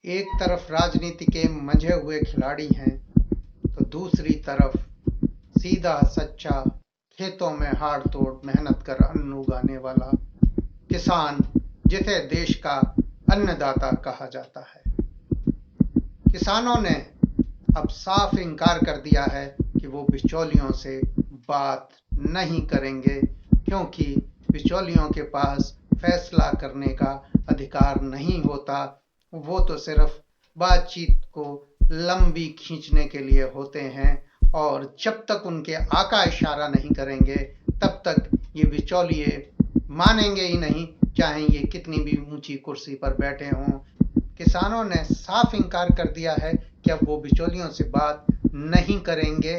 एक तरफ राजनीति के मंझे हुए खिलाड़ी हैं तो दूसरी तरफ सीधा सच्चा खेतों में हाड़ तोड़ मेहनत कर अन्न उगाने वाला किसान, जिसे देश का अन्नदाता कहा जाता है। किसानों ने अब साफ इनकार कर दिया है कि वो बिचौलियों से बात नहीं करेंगे, क्योंकि बिचौलियों के पास फैसला करने का अधिकार नहीं होता। वो तो सिर्फ बातचीत को लंबी खींचने के लिए होते हैं, और जब तक उनके आका इशारा नहीं करेंगे तब तक ये बिचौलिए मानेंगे ही नहीं, चाहे ये कितनी भी ऊंची कुर्सी पर बैठे हों। किसानों ने साफ इनकार कर दिया है कि अब वो बिचौलियों से बात नहीं करेंगे,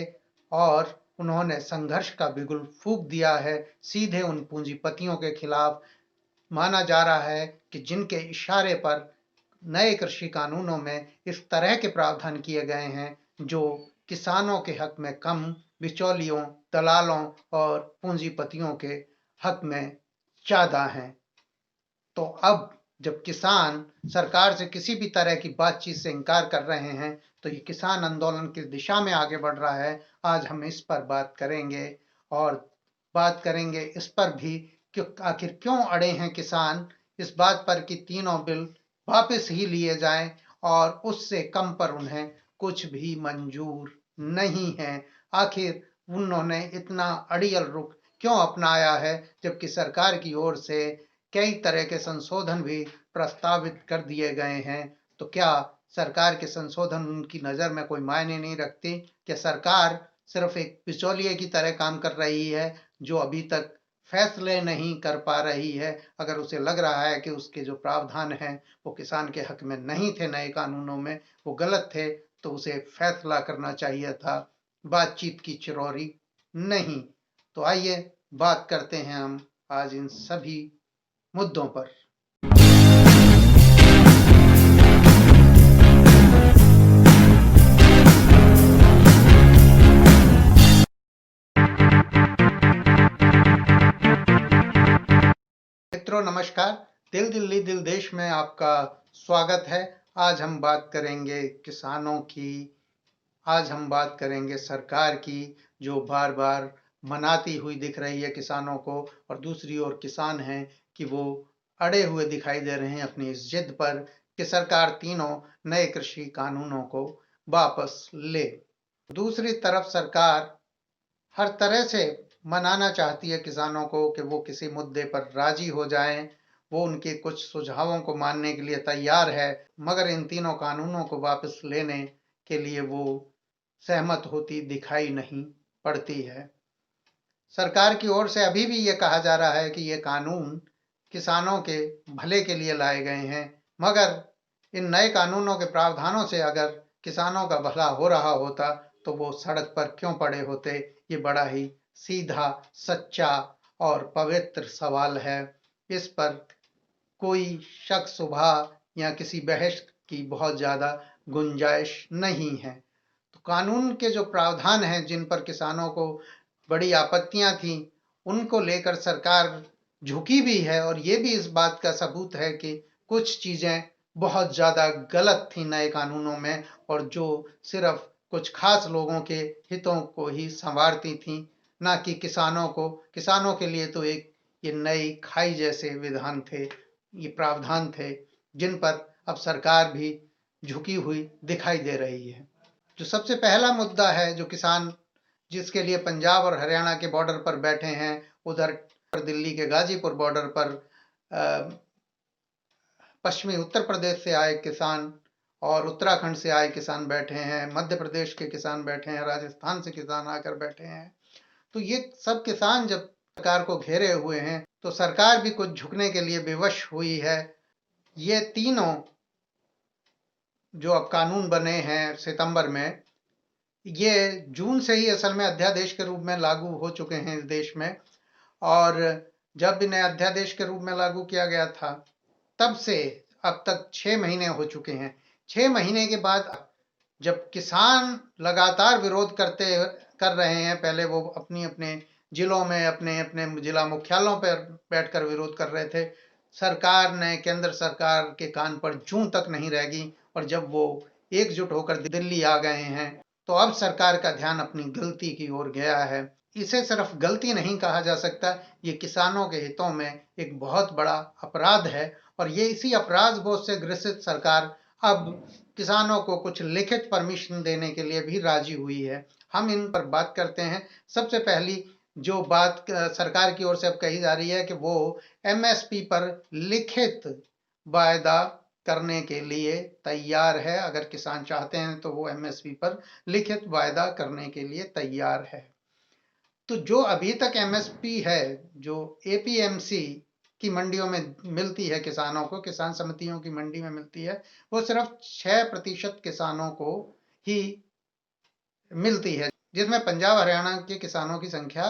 और उन्होंने संघर्ष का बिगुल फूंक दिया है सीधे उन पूंजीपतियों के खिलाफ। माना जा रहा है कि जिनके इशारे पर नए कृषि कानूनों में इस तरह के प्रावधान किए गए हैं जो किसानों के हक में कम, बिचौलियों, दलालों और पूंजीपतियों के हक में ज्यादा हैं। तो अब जब किसान सरकार से किसी भी तरह की बातचीत से इनकार कर रहे हैं तो ये किसान आंदोलन की दिशा में आगे बढ़ रहा है। आज हम इस पर बात करेंगे, और बात करेंगे इस पर भी कि आखिर क्यों अड़े हैं किसान इस बात पर कि तीनों बिल वापस ही लिए जाएं, और उससे कम पर उन्हें कुछ भी मंजूर नहीं है। आखिर उन्होंने इतना अड़ियल रुख क्यों अपनाया है, जबकि सरकार की ओर से कई तरह के संशोधन भी प्रस्तावित कर दिए गए हैं। तो क्या सरकार के संशोधन उनकी नजर में कोई मायने नहीं रखती? क्या सरकार सिर्फ एक बिचौलिए की तरह काम कर रही है जो अभी तक फैसले नहीं कर पा रही है? अगर उसे लग रहा है कि उसके जो प्रावधान हैं वो किसान के हक में नहीं थे, नए कानूनों में वो गलत थे, तो उसे फैसला करना चाहिए था, बातचीत की चिरौरी नहीं। तो आइए बात करते हैं हम आज इन सभी मुद्दों पर। मित्रों नमस्कार, दिल दिल्ली दिल देश में आपका स्वागत है। आज हम बात करेंगे किसानों की, आज हम बात करेंगे सरकार की, जो बार बार मनाती हुई दिख रही है किसानों को, और दूसरी ओर किसान हैं कि वो अड़े हुए दिखाई दे रहे हैं अपनी इस जिद पर कि सरकार तीनों नए कृषि कानूनों को वापस ले। दूसरी तरफ सरकार हर तरह से मनाना चाहती है किसानों को कि वो किसी मुद्दे पर राजी हो जाएं, वो उनके कुछ सुझावों को मानने के लिए तैयार है, मगर इन तीनों कानूनों को वापस लेने के लिए वो सहमत होती दिखाई नहीं पड़ती है। सरकार की ओर से अभी भी ये कहा जा रहा है कि ये कानून किसानों के भले के लिए लाए गए हैं, मगर इन नए कानूनों के प्रावधानों से अगर किसानों का भला हो रहा होता तो वो सड़क पर क्यों पड़े होते? ये बड़ा ही सीधा, सच्चा और पवित्र सवाल है। इस पर कोई शक शुबा या किसी बहस की बहुत ज्यादा गुंजाइश नहीं है। तो कानून के जो प्रावधान हैं जिन पर किसानों को बड़ी आपत्तियां थी, उनको लेकर सरकार झुकी भी है, और ये भी इस बात का सबूत है कि कुछ चीजें बहुत ज्यादा गलत थी नए कानूनों में, और जो सिर्फ कुछ खास लोगों के हितों को ही संवारती थी, ना कि किसानों को। किसानों के लिए तो एक ये नई खाई जैसे विधान थे, ये प्रावधान थे जिन पर अब सरकार भी झुकी हुई दिखाई दे रही है। जो सबसे पहला मुद्दा है जो किसान जिसके लिए पंजाब और हरियाणा के बॉर्डर पर बैठे हैं, उधर दिल्ली के गाजीपुर बॉर्डर पर पश्चिमी उत्तर प्रदेश से आए किसान और उत्तराखंड से आए किसान बैठे हैं, मध्य प्रदेश के किसान बैठे हैं, राजस्थान से किसान आकर बैठे हैं। तो ये सब किसान जब सरकार को घेरे हुए हैं तो सरकार भी कुछ झुकने के लिए विवश हुई है। ये तीनों जो अब कानून बने हैं सितंबर में, ये जून से ही असल में अध्यादेश के रूप में लागू हो चुके हैं इस देश में, और जब इन्हें अध्यादेश के रूप में लागू किया गया था तब से अब तक 6 महीने हो चुके हैं। 6 महीने के बाद जब किसान लगातार विरोध कर रहे हैं, पहले वो अपने जिलों में अपने अपने जिला मुख्यालयों पर बैठकर विरोध कर रहे थे, सरकार ने, केंद्र सरकार के कान पर जूं तक नहीं रहेगी। और जब वो एकजुट होकर दिल्ली आ गए हैं तो अब सरकार का ध्यान अपनी गलती की ओर गया है। इसे सिर्फ गलती नहीं कहा जा सकता, ये किसानों के हितों में एक बहुत बड़ा अपराध है। और ये इसी अपराध बोध से ग्रसित सरकार अब किसानों को कुछ लिखित परमिशन देने के लिए भी राजी हुई है। हम इन पर बात करते हैं। सबसे पहली जो बात सरकार की ओर से अब कही जा रही है कि वो एमएसपी पर लिखित वायदा करने के लिए तैयार है। अगर किसान चाहते हैं तो वो एमएसपी पर लिखित वायदा करने के लिए तैयार है। तो जो अभी तक एमएसपी है, जो एपीएमसी की मंडियों में मिलती है किसानों को, किसान समितियों की मंडी में मिलती है, वो सिर्फ 6% किसानों को ही मिलती है, जिसमें पंजाब हरियाणा के किसानों की संख्या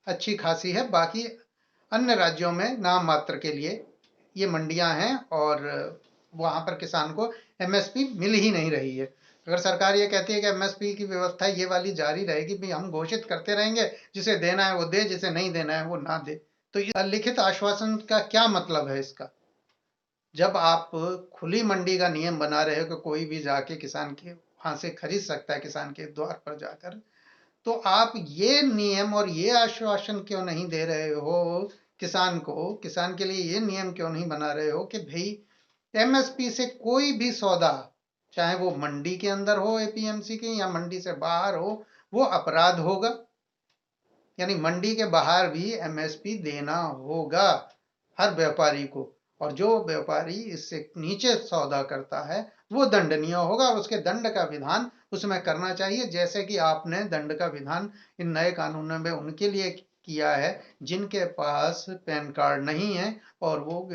अच्छी खासी है। बाकी अन्य राज्यों में नाम मात्र के लिए ये मंडियां हैं और वहां पर किसान को एमएसपी मिल ही नहीं रही है। अगर सरकार ये कहती है कि एमएसपी की व्यवस्था ये वाली जारी रहेगी, भी हम घोषित करते रहेंगे, जिसे देना है वो दे, जिसे नहीं देना है वो ना दे, तो ये लिखित आश्वासन का क्या मतलब है इसका? जब आप खुली मंडी का नियम बना रहे हो कि कोई भी जाके किसान के वहां से खरीद सकता है, किसान के द्वार पर जाकर, तो आप ये नियम और ये आश्वासन क्यों नहीं दे रहे हो किसान को? किसान के लिए ये नियम क्यों नहीं बना रहे हो कि भाई एमएसपी से कोई भी सौदा, चाहे वो मंडी के अंदर हो एपीएमसी के, या मंडी से बाहर हो, वो अपराध होगा। यानी मंडी के बाहर भी एमएसपी देना होगा हर व्यापारी को, और जो व्यापारी इससे नीचे सौदा करता है वो दंडनीय होगा, और उसके दंड का विधान उसमें करना चाहिए, जैसे कि आपने दंड का विधान इन नए कानूनों में उनके लिए किया है जिनके पास पैन कार्ड नहीं है और वो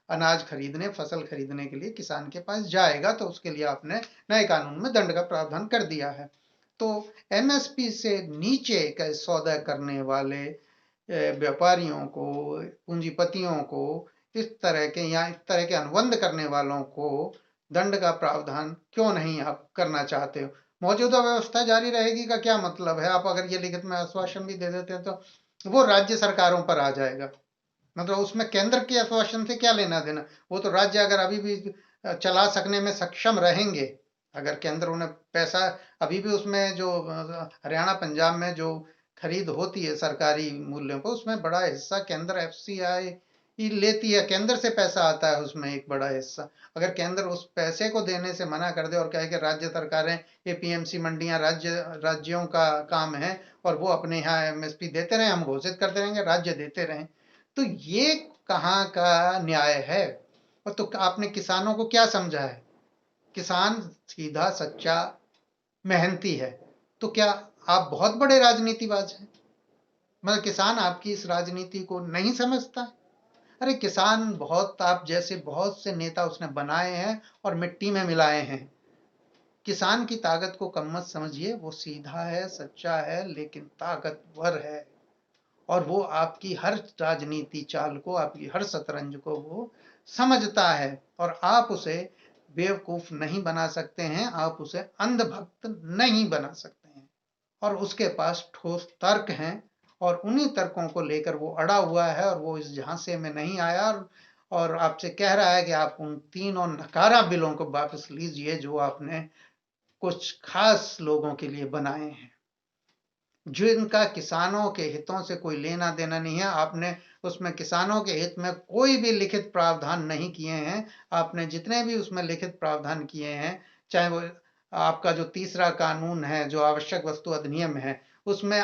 अनाज खरीदने, फसल खरीदने के लिए किसान के पास जाएगा, तो उसके लिए आपने नए कानून में दंड का प्रावधान कर दिया है। तो एमएसपी से नीचे का सौदा करने वाले व्यापारियों को, पूंजीपतियों को, इस तरह के या इस तरह के अनुबंध करने वालों को दंड का प्रावधान क्यों नहीं आप करना चाहते हो? मौजूदा व्यवस्था जारी रहेगी का क्या मतलब है? आप अगर ये लिखित में आश्वासन भी दे देते हैं तो वो राज्य सरकारों पर आ जाएगा। मतलब उसमें केंद्र के आश्वासन से क्या लेना देना? वो तो राज्य अगर अभी भी चला सकने में सक्षम रहेंगे, अगर केंद्र उन्हें पैसा, अभी भी उसमें जो हरियाणा पंजाब में जो खरीद होती है सरकारी मूल्यों पर, उसमें बड़ा हिस्सा केंद्र एफसीआई ही लेती है, केंद्र से पैसा आता है उसमें एक बड़ा हिस्सा। अगर केंद्र उस पैसे को देने से मना कर दे और कहे कि राज्य सरकारें, एपीएमसी मंडियां राज्यों का काम है और वो अपने यहाँ एमएसपी देते रहे, हम घोषित करते रहेंगे, राज्य देते रहें, तो ये कहाँ का न्याय है? और तो आपने किसानों को क्या समझा है? किसान सीधा सच्चा मेहनती है, तो क्या आप बहुत बड़े राजनीतिबाज हैं? मतलब किसान आपकी इस राजनीति को नहीं समझता? अरे किसान बहुत, आप जैसे बहुत से नेता उसने बनाए हैं और मिट्टी में मिलाए हैं। किसान की ताकत को कम मत समझिए, वो सीधा है, सच्चा है, लेकिन ताकतवर है, और वो आपकी हर राजनीति चाल को, आपकी हर शतरंज को वो समझता है, और आप उसे बेवकूफ नहीं बना सकते हैं, आप उसे अंधभक्त नहीं बना सकते हैं। और उसके पास ठोस तर्क हैं, और उन्हीं तर्कों को लेकर वो अड़ा हुआ है, और वो इस झांसे में नहीं आया, और आपसे कह रहा है कि आप उन 3 और नकारा बिलों को वापस लीजिए जो आपने कुछ खास लोगों के लिए बनाए हैं, जिनका किसानों के हितों से कोई लेना देना नहीं है। आपने उसमें किसानों के हित में कोई भी लिखित प्रावधान नहीं किए हैं। आपने जितने भी उसमें लिखित प्रावधान किए हैं, चाहे वो आपका जो तीसरा कानून है, जो आवश्यक वस्तु अधिनियम है, उसमें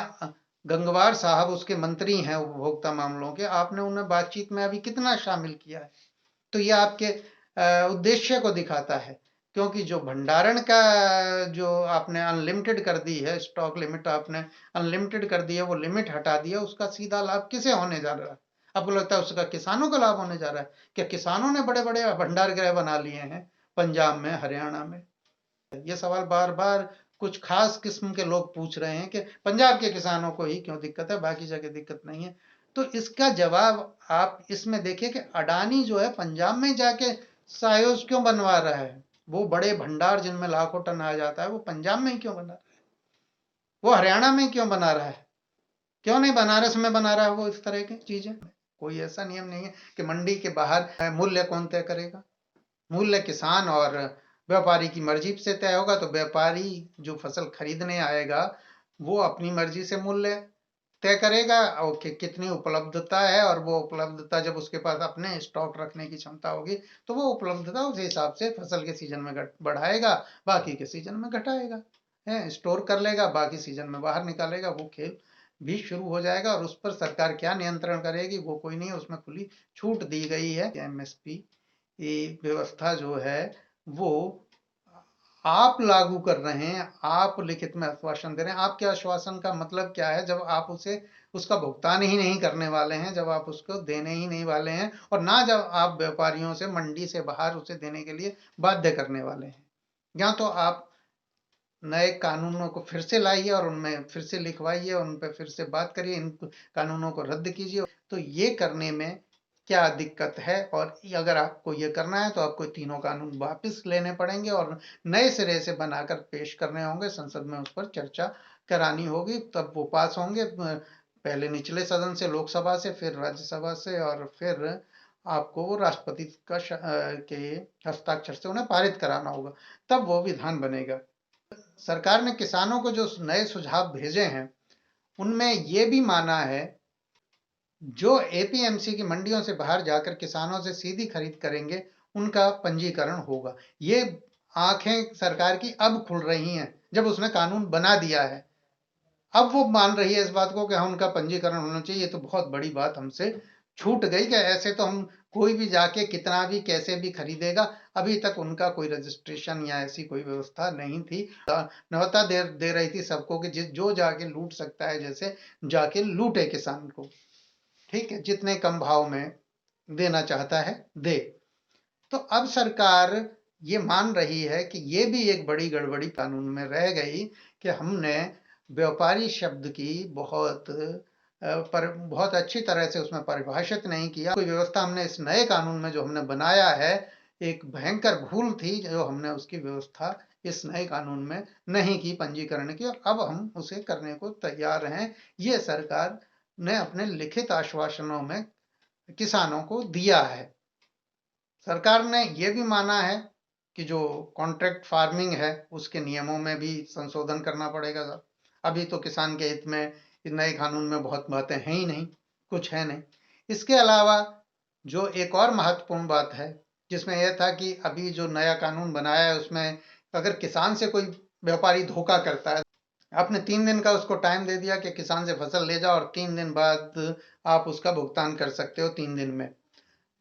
गंगवार साहब उसके मंत्री हैं उपभोक्ता मामलों के, आपने उन्हें बातचीत में अभी कितना शामिल किया है? तो ये आपके उद्देश्य को दिखाता है, क्योंकि जो भंडारण का जो आपने अनलिमिटेड कर दी है, स्टॉक लिमिट आपने अनलिमिटेड कर दी है, वो लिमिट हटा दिया, उसका सीधा लाभ किसे होने जा रहा है? आपको लगता है उसका किसानों का लाभ होने जा रहा है? क्या किसानों ने बड़े बड़े भंडार गृह बना लिए हैं पंजाब में, हरियाणा में? ये सवाल बार बार कुछ खास किस्म के लोग पूछ रहे हैं कि पंजाब के किसानों को ही क्यों दिक्कत है, बाकी जगह दिक्कत नहीं है। तो इसका जवाब आप इसमें देखिए कि अडानी जो है पंजाब में जाके सायोज क्यों बनवा रहा है? वो बड़े भंडार जिनमें लाखों टन आ जाता है, वो पंजाब में ही क्यों बना रहा है? वो हरियाणा में क्यों बना रहा है? क्यों नहीं बनारस में बना रहा है वो इस तरह की चीजें? कोई ऐसा नियम नहीं है कि मंडी के बाहर मूल्य कौन तय करेगा। मूल्य किसान और व्यापारी की मर्जी से तय होगा। तो व्यापारी जो फसल खरीदने आएगा वो अपनी मर्जी से मूल्य तय करेगा और कितनी उपलब्धता है, और वो उपलब्धता जब उसके पास अपने स्टॉक रखने की क्षमता होगी तो वो उपलब्धता उस हिसाब से फसल के सीजन में बढ़ाएगा, बाकी के सीजन में घटाएगा, है स्टोर कर लेगा, बाकी सीजन में बाहर निकालेगा। वो खेल भी शुरू हो जाएगा और उस पर सरकार क्या नियंत्रण करेगी वो कोई नहीं, उसमें खुली छूट दी गई है। एमएसपी व्यवस्था जो है वो आप लागू कर रहे हैं, आप लिखित में आश्वासन दे रहे हैं। आपके आश्वासन का मतलब क्या है जब आप उसे उसका भुगतान ही नहीं करने वाले हैं, जब आप उसको देने ही नहीं वाले हैं, और ना जब आप व्यापारियों से मंडी से बाहर उसे देने के लिए बाध्य करने वाले हैं। या तो आप नए कानूनों को फिर से लाइए और उनमें फिर से लिखवाइए, उन पर फिर से बात करिए, इन कानूनों को रद्द कीजिए। तो ये करने में क्या दिक्कत है? और अगर आपको ये करना है तो आपको तीनों कानून वापस लेने पड़ेंगे और नए सिरे से बनाकर पेश करने होंगे, संसद में उस पर चर्चा करानी होगी, तब वो पास होंगे। पहले निचले सदन से, लोकसभा से, फिर राज्यसभा से, और फिर आपको वो राष्ट्रपति के हस्ताक्षर से उन्हें पारित कराना होगा, तब वो विधान बनेगा। सरकार ने किसानों को जो नए सुझाव भेजे हैं उनमें ये भी माना है जो एपीएमसी की मंडियों से बाहर जाकर किसानों से सीधी खरीद करेंगे उनका पंजीकरण होगा। ये आंखें सरकार की अब खुल रही हैं जब उसने कानून बना दिया है। अब वो मान रही है इस बात को कि हाँ उनका पंजीकरण होना चाहिए। ये तो बहुत बड़ी बात हमसे छूट गई कि ऐसे तो हम कोई भी जाके कितना भी कैसे भी खरीदेगा, अभी तक उनका कोई रजिस्ट्रेशन या ऐसी कोई व्यवस्था नहीं थी। न्योता दे रही थी सबको कि जो जाके लूट सकता है जैसे जाके लूटे किसान को, ठीक है, जितने कम भाव में देना चाहता है दे। तो अब सरकार ये मान रही है कि ये भी एक बड़ी गड़बड़ी कानून में रह गई कि हमने व्यापारी शब्द की बहुत अच्छी तरह से उसमें परिभाषित नहीं किया। कोई व्यवस्था हमने इस नए कानून में जो हमने बनाया है, एक भयंकर भूल थी जो हमने उसकी व्यवस्था इस नए कानून में नहीं की पंजीकरण की, और अब हम उसे करने को तैयार हैं। ये सरकार ने अपने लिखित आश्वासनों में किसानों को दिया है। सरकार ने यह भी माना है कि जो कॉन्ट्रैक्ट फार्मिंग है उसके नियमों में भी संशोधन करना पड़ेगा। अभी तो किसान के हित में इस नए कानून में बहुत बातें हैं ही नहीं, कुछ है नहीं। इसके अलावा जो एक और महत्वपूर्ण बात है जिसमें यह था कि अभी जो नया कानून बनाया है उसमें अगर किसान से कोई व्यापारी धोखा करता है, आपने 3 दिन का उसको टाइम दे दिया कि किसान से फसल ले जाओ और 3 दिन बाद आप उसका भुगतान कर सकते हो 3 दिन में।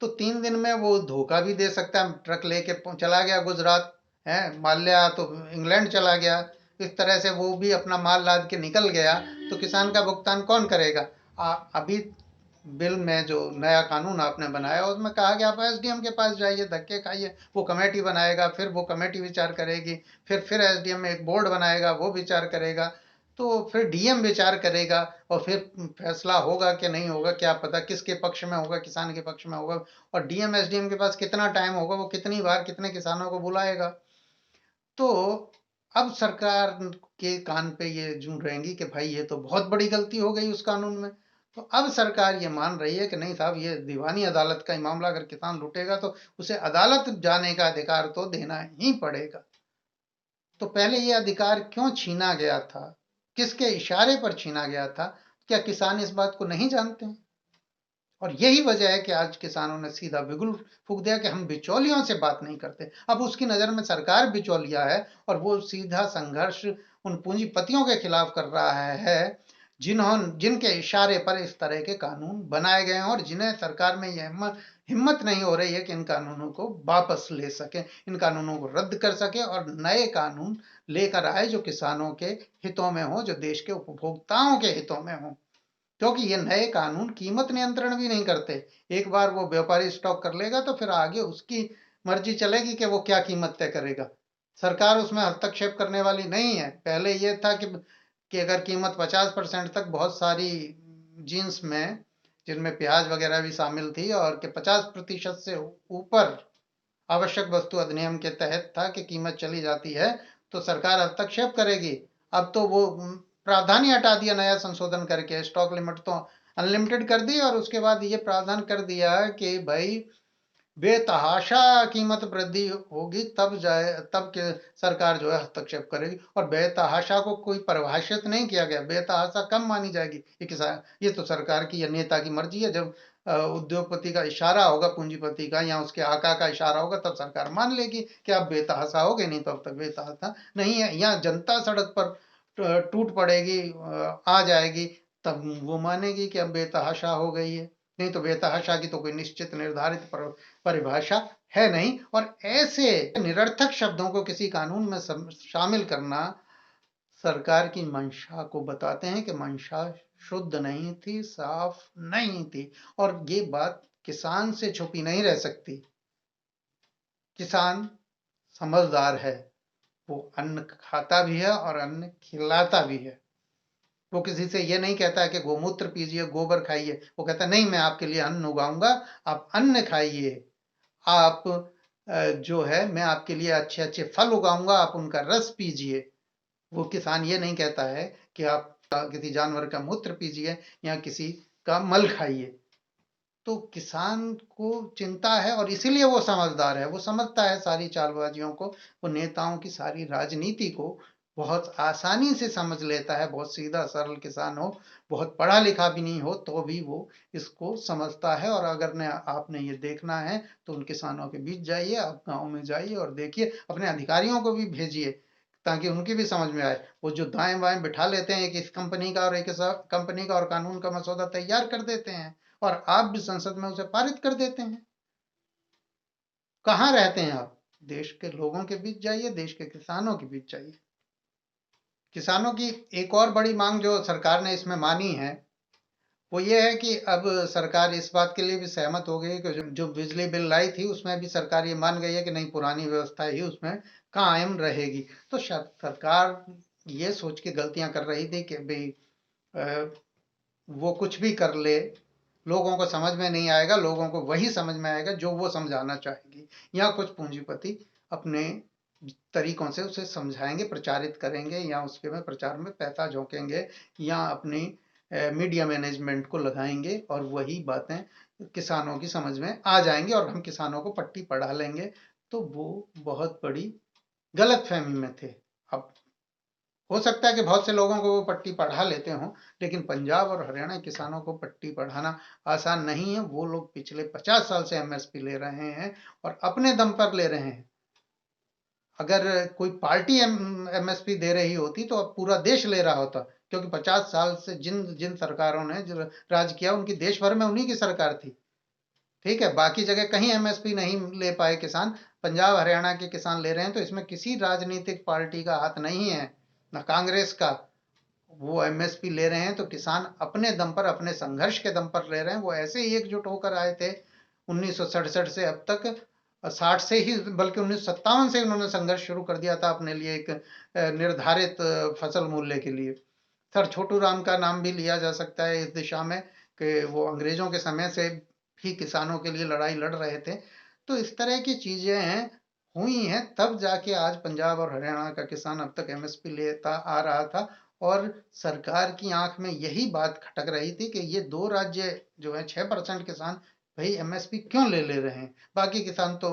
तो 3 दिन में वो धोखा भी दे सकता है, ट्रक लेके चला गया गुजरात, है माल्या तो इंग्लैंड चला गया, इस तरह से वो भी अपना माल लाद के निकल गया, तो किसान का भुगतान कौन करेगा? अभी बिल में जो नया कानून आपने बनाया उसमें कहा गया आप एसडीएम के पास जाइए, धक्के खाइए, वो कमेटी बनाएगा, फिर वो कमेटी विचार करेगी, फिर एसडीएम एक बोर्ड बनाएगा, वो विचार करेगा, तो फिर डीएम विचार करेगा, और फिर फैसला होगा कि नहीं होगा क्या पता, किसके पक्ष में होगा, किसान के पक्ष में होगा। और डीएम एसडीएम के पास कितना टाइम होगा, वो कितनी बार कितने किसानों को बुलाएगा। तो अब सरकार के कान पे ये जूं रहेंगी कि भाई ये तो बहुत बड़ी गलती हो गई उस कानून में। तो अब सरकार ये मान रही है कि नहीं साहब, ये दीवानी अदालत का ही मामला, अगर किसान लूटेगा तो उसे अदालत जाने का अधिकार तो देना ही पड़ेगा। तो पहले ये अधिकार क्यों छीना गया था, किसके इशारे पर छीना गया था? क्या किसान इस बात को नहीं जानते हैं? और यही वजह है कि आज किसानों ने सीधा बिगुल फूंक दिया कि हम बिचौलियों से बात नहीं करते। अब उसकी नजर में सरकार बिचौलिया है और वो सीधा संघर्ष उन पूंजीपतियों के खिलाफ कर रहा है जिनके इशारे पर इस तरह के कानून बनाए गए हैं, और जिन्हें सरकार में यह हिम्मत नहीं हो रही है कि इन कानूनों को वापस ले सके, इन कानूनों को रद्द कर सके और नए कानून लेकर आए जो किसानों के हितों में हो, जो देश के उपभोक्ताओं के हितों में हो। क्योंकि ये नए कानून कीमत नियंत्रण भी नहीं करते। एक बार वो व्यापारी स्टॉक कर लेगा तो फिर आगे उसकी मर्जी चलेगी कि वो क्या कीमत तय करेगा। सरकार उसमें हस्तक्षेप करने वाली नहीं है। पहले ये था कि अगर कीमत 50% तक, बहुत सारी जीन्स में जिनमें प्याज वगैरह भी शामिल थी, और कि 50% से ऊपर आवश्यक वस्तु अधिनियम के तहत था कि कीमत चली जाती है तो सरकार हस्तक्षेप करेगी। अब तो वो प्रावधान ही हटा दिया नया संशोधन करके, स्टॉक लिमिट तो अनलिमिटेड कर दी और उसके बाद ये प्रावधान कर दिया कि भाई बेतहाशा कीमत वृद्धि होगी तब के सरकार जो है हस्तक्षेप करेगी। और बेतहाशा को कोई परिभाषित नहीं किया गया, बेतहाशा कम मानी जाएगी ये तो सरकार की या नेता की मर्जी है। जब उद्योगपति का इशारा होगा, पूंजीपति का या उसके आका का इशारा होगा, तब सरकार मान लेगी कि आप बेतहाशा हो गए, नहीं तो अब तक बेतहाशा नहीं है। यहाँ जनता सड़क पर टूट पड़ेगी, आ जाएगी, तब वो मानेगी कि अब बेतहाशा हो गई है। नहीं तो बेतहाशा की तो कोई निश्चित निर्धारित परिभाषा है नहीं। और ऐसे निरर्थक शब्दों को किसी कानून में शामिल करना सरकार की मंशा को बताते हैं कि मंशा शुद्ध नहीं थी, साफ नहीं थी। और ये बात किसान से छुपी नहीं रह सकती। किसान समझदार है, वो अन्न खाता भी है और अन्न खिलाता भी है। वो किसी से ये नहीं कहता है कि गोमूत्र पीजिए, गोबर खाइए। वो कहता है नहीं, मैं आपके लिए अन्न उगाऊंगा, आप अन्न खाइए। आप जो है, मैं आपके लिए अच्छे अच्छे फल उगाऊंगा, आप उनका रस पीजिए। वो किसान ये नहीं कहता है कि आप किसी जानवर का मूत्र पीजिए या किसी का मल खाइए। तो किसान को चिंता है और इसीलिए वो समझदार है। वो समझता है सारी चालबाजियों को, वो नेताओं की सारी राजनीति को बहुत आसानी से समझ लेता है। बहुत सीधा सरल किसान हो, बहुत पढ़ा लिखा भी नहीं हो, तो भी वो इसको समझता है। और अगर आपने ये देखना है तो उन किसानों के बीच जाइए, आप गांव में जाइए और देखिए, अपने अधिकारियों को भी भेजिए ताकि उनकी भी समझ में आए। वो जो दाएं बाएं बिठा लेते हैं, एक इस कंपनी का और एक इस कंपनी का, और कानून का मसौदा तैयार कर देते हैं और आप भी संसद में उसे पारित कर देते हैं। कहाँ रहते हैं आप? देश के लोगों के बीच जाइए, देश के किसानों के बीच जाइए। किसानों की एक और बड़ी मांग जो सरकार ने इसमें मानी है, वो ये है कि अब सरकार इस बात के लिए भी सहमत हो गई कि जो बिजली बिल लाई थी उसमें भी सरकार ये मान गई है कि नहीं, पुरानी व्यवस्था ही उसमें कायम रहेगी। तो सरकार ये सोच के गलतियां कर रही थी कि भाई वो कुछ भी कर ले, लोगों को समझ में नहीं आएगा, लोगों को वही समझ में आएगा जो वो समझाना चाहेगी। या कुछ पूंजीपति अपने तरीकों से उसे समझाएंगे, प्रचारित करेंगे, या उसके में प्रचार में पैसा झोंकेंगे, या अपनी मीडिया मैनेजमेंट को लगाएंगे और वही बातें किसानों की समझ में आ जाएंगी और हम किसानों को पट्टी पढ़ा लेंगे। तो वो बहुत बड़ी गलत फहमी में थे। अब हो सकता है कि बहुत से लोगों को वो पट्टी पढ़ा लेते हों, लेकिन पंजाब और हरियाणा के किसानों को पट्टी पढ़ाना आसान नहीं है। वो लोग पिछले 50 साल से एमएसपी ले रहे हैं और अपने दम पर ले रहे हैं। अगर कोई पार्टी एमएसपी दे रही होती तो अब पूरा देश ले रहा होता, क्योंकि 50 साल से जिन जिन सरकारों ने जो राज किया, उनकी देश भर में उन्हीं की सरकार थी। ठीक है, बाकी जगह कहीं एमएसपी नहीं ले पाए किसान, पंजाब हरियाणा के किसान ले रहे हैं। तो इसमें किसी राजनीतिक पार्टी का हाथ नहीं है, न कांग्रेस का। वो एमएसपी ले रहे हैं तो किसान अपने दम पर, अपने संघर्ष के दम पर ले रहे हैं। वो ऐसे ही एकजुट होकर आए थे 1967 से अब तक, 60 से ही, बल्कि 1957 से उन्होंने संघर्ष शुरू कर दिया था अपने लिए एक निर्धारित फसल मूल्य के लिए। सर छोटू राम का नाम भी लिया जा सकता है इस दिशा में कि वो अंग्रेजों के समय से भी किसानों के लिए लड़ाई लड़ रहे थे। तो इस तरह की चीजें हैं, हुई हैं, तब जाके आज पंजाब और हरियाणा का किसान अब तक एमएसपी लेता आ रहा था। और सरकार की आंख में यही बात खटक रही थी कि ये दो राज्य जो है 6% किसान भाई एमएसपी क्यों ले रहे हैं, बाकी किसान तो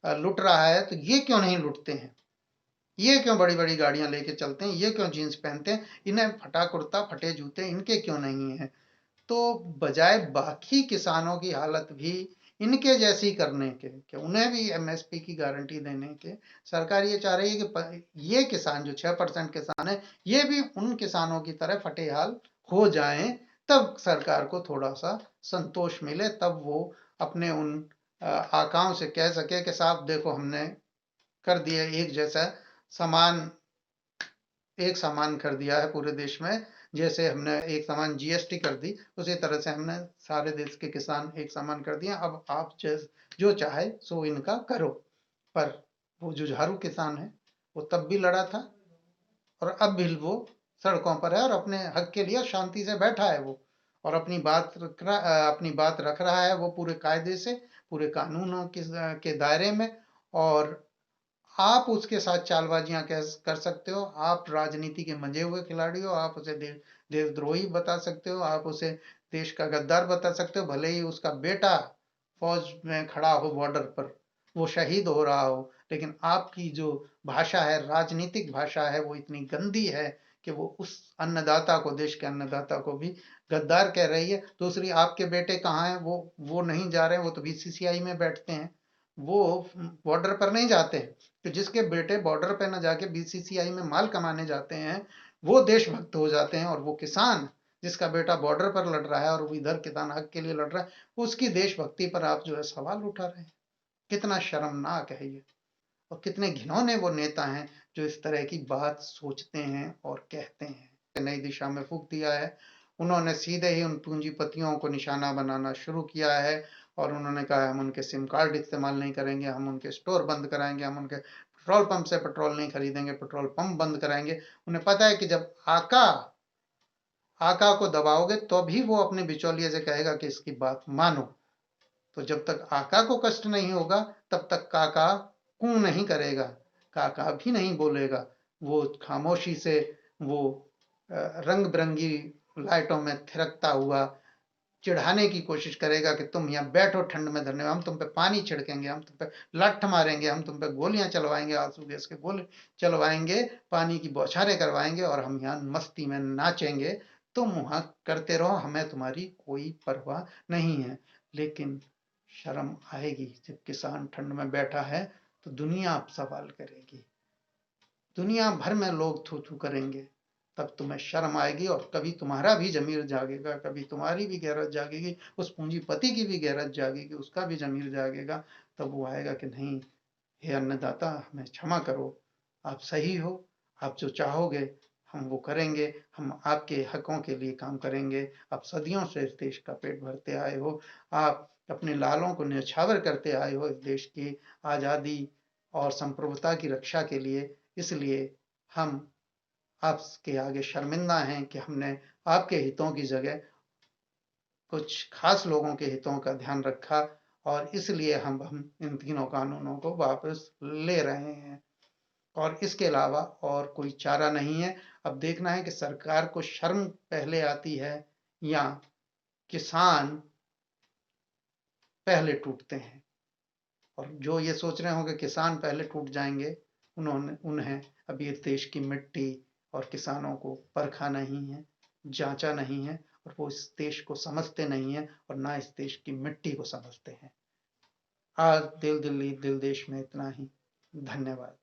लुट रहा है, तो ये क्यों नहीं लुटते हैं, ये क्यों बड़ी बड़ी गाड़ियां लेके चलते हैं, ये क्यों जीन्स पहनते हैं, इन्हें फटा कुर्ता फटे जूते इनके क्यों नहीं है। तो बजाय बाकी किसानों की हालत भी इनके जैसी करने के, कि उन्हें भी एमएसपी की गारंटी देने के, सरकार ये चाह रही है कि ये किसान जो 6% किसान है, ये भी उन किसानों की तरह फटेहाल हो जाएं, तब सरकार को थोड़ा सा संतोष मिले, तब वो अपने उन आकाओं से कह सके कि साहब देखो, हमने कर दिया एक जैसा समान, एक समान कर दिया है पूरे देश में। जैसे हमने एक समान जीएसटी कर दी, उसी तरह से हमने सारे देश के किसान एक समान कर दिया। अब आप जो चाहे सो इनका करो। पर वो जुझारू किसान है, वो तब भी लड़ा था और अब भी वो सड़कों पर है और अपने हक के लिए शांति से बैठा है वो, और अपनी बात रख रहा है वो पूरे कायदे से, पूरे कानूनों के दायरे में। और आप उसके साथ चालबाजियां कैसे कर सकते हो, आप राजनीति के मंजे हुए खिलाड़ी हो, आप उसे देशद्रोही बता सकते हो, आप उसे देश का गद्दार बता सकते हो, भले ही उसका बेटा फौज में खड़ा हो बॉर्डर पर, वो शहीद हो रहा हो, लेकिन आपकी जो भाषा है, राजनीतिक भाषा है, वो इतनी गंदी है कि वो उस अन्नदाता को, देश के अन्नदाता को भी गद्दार कह रही है। दूसरी, आपके बेटे कहाँ हैं? वो नहीं जा रहे हैं, वो तो बीसीसीआई में बैठते हैं, वो बॉर्डर पर नहीं जाते। तो जिसके बेटे बॉर्डर पे न जाके बीसीसीआई में माल कमाने जाते हैं, वो देशभक्त हो जाते हैं, और वो किसान जिसका बेटा बॉर्डर पर लड़ रहा है और वो इधर किसान हक के लिए लड़ रहा है, उसकी देशभक्ति पर आप जो है सवाल उठा रहे हैं। कितना शर्मनाक है ये, और कितने घिनौने वो नेता हैं जो इस तरह की बात सोचते हैं और कहते हैं। नई दिशा में फूंक दिया है, उन्होंने सीधे ही उन पूंजीपतियों को निशाना बनाना शुरू किया है, और उन्होंने कहा हम उनके सिम कार्ड इस्तेमाल नहीं करेंगे, हम उनके स्टोर बंद कराएंगे, हम उनके पेट्रोल पंप से पेट्रोल नहीं खरीदेंगे, पेट्रोल पंप बंद कराएंगे। उन्हें पता है कि जब आका आका को दबाओगे तो भी वो अपने बिचौलिए से कहेगा कि इसकी बात मानो। तो जब तक आका को कष्ट नहीं होगा तब तक काका कू नहीं करेगा, काका भी नहीं बोलेगा। वो खामोशी से वो रंग बिरंगी लाइटों में थिरकता हुआ चिढ़ाने की कोशिश करेगा कि तुम यहाँ बैठो ठंड में धरने में, हम तुम पे पानी छिड़केंगे, हम तुम पे लठ मारेंगे, हम तुम पे गोलियां चलवाएंगे, आंसू गैस के गोले चलवाएंगे, पानी की बौछारें करवाएंगे, और हम यहाँ मस्ती में नाचेंगे। तुम वहां करते रहो, हमें तुम्हारी कोई परवाह नहीं है। लेकिन शर्म आएगी जब किसान ठंड में बैठा है तो दुनिया अब सवाल करेगी, दुनिया भर में लोग थू थू करेंगे, तब तुम्हें शर्म आएगी, और कभी तुम्हारा भी जमीर जागेगा, कभी तुम्हारी भी गैरत जागेगी, उस पूंजीपति की भी गैरत जागेगी, उसका भी जमीर जागेगा। तब वो आएगा कि नहीं, हे अन्नदाता हमें क्षमा करो, आप सही हो, आप जो चाहोगे हम वो करेंगे, हम आपके हकों के लिए काम करेंगे। आप सदियों से इस देश का पेट भरते आए हो, आप अपने लालों को न्यौछावर करते आए हो इस देश की आज़ादी और संप्रभुता की रक्षा के लिए। इसलिए हम आपके आगे शर्मिंदा हैं कि हमने आपके हितों की जगह कुछ खास लोगों के हितों का ध्यान रखा, और इसलिए हम इन तीनों कानूनों को वापस ले रहे हैं, और इसके अलावा और कोई चारा नहीं है। अब देखना है कि सरकार को शर्म पहले आती है या किसान पहले टूटते हैं। और जो ये सोच रहे होंगे किसान पहले टूट जाएंगे, उन्हें अभी इस देश की मिट्टी और किसानों को परखा नहीं है, जांचा नहीं है, और वो इस देश को समझते नहीं है, और ना इस देश की मिट्टी को समझते हैं। आज दिल दिल्ली दिल देश में इतना ही। धन्यवाद।